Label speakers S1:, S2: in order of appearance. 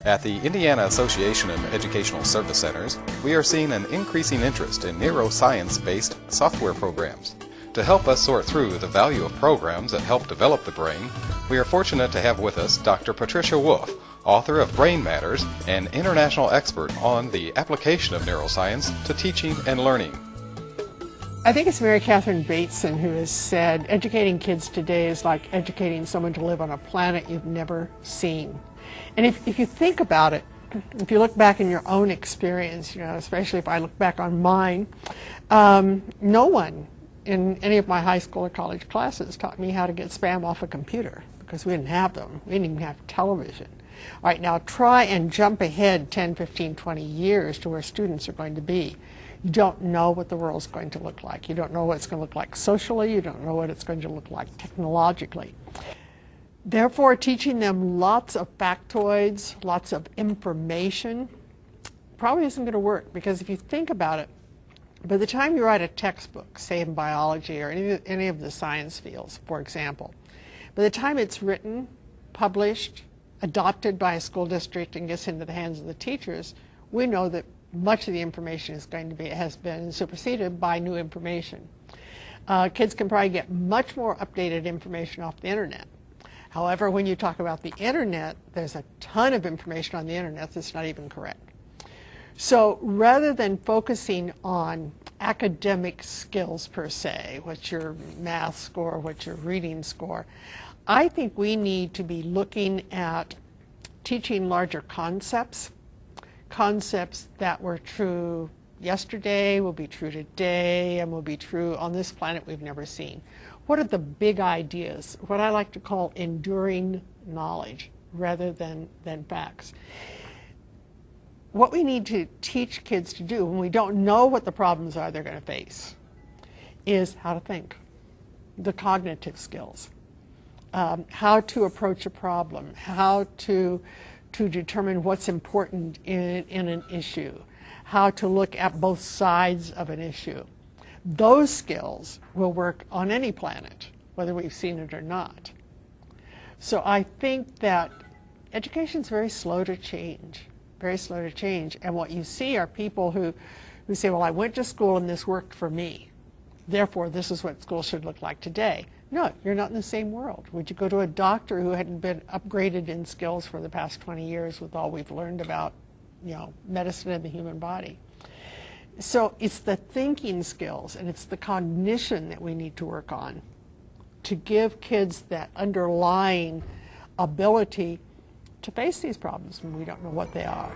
S1: At the Indiana Association of Educational Service Centers, we are seeing an increasing interest in neuroscience-based software programs. To help us sort through the value of programs that help develop the brain, we are fortunate to have with us Dr. Patricia Wolfe, author of Brain Matters and international expert on the application of neuroscience to teaching and learning.
S2: I think it's Mary Catherine Bateson who has said, educating kids today is like educating someone to live on a planet you've never seen. And if you think about it, if you look back in your own experience, especially if I look back on mine, no one in any of my high school or college classes taught me how to get spam off a computer because we didn't have them. We didn't even have television. All right, now try and jump ahead 10, 15, 20 years to where students are going to be. You don't know what the world's going to look like. You don't know what it's going to look like socially. You don't know what it's going to look like technologically. Therefore, teaching them lots of factoids, lots of information, probably isn't going to work, because if you think about it, by the time you write a textbook, say in biology or any of the science fields, for example, by the time it's written, published, adopted by a school district and gets into the hands of the teachers, we know that much of the information has been superseded by new information. Kids can probably get much more updated information off the internet. However, when you talk about the internet, there's a ton of information on the internet that's not even correct. So rather than focusing on academic skills per se, what's your math score, what's your reading score, I think we need to be looking at teaching larger concepts. Concepts that were true yesterday will be true today and will be true on this planet we've never seen. What are the big ideas? What I like to call enduring knowledge rather than facts. What we need to teach kids to do when we don't know what the problems are they're going to face is how to think, the cognitive skills, how to approach a problem, how to determine what's important in an issue, how to look at both sides of an issue. Those skills will work on any planet, whether we've seen it or not. So I think that education is very slow to change, very slow to change. And what you see are people who say, well, I went to school and this worked for me. Therefore, this is what school should look like today. No, you're not in the same world. Would you go to a doctor who hadn't been upgraded in skills for the past 20 years with all we've learned about, medicine and the human body? So it's the thinking skills and it's the cognition that we need to work on to give kids that underlying ability to face these problems when we don't know what they are.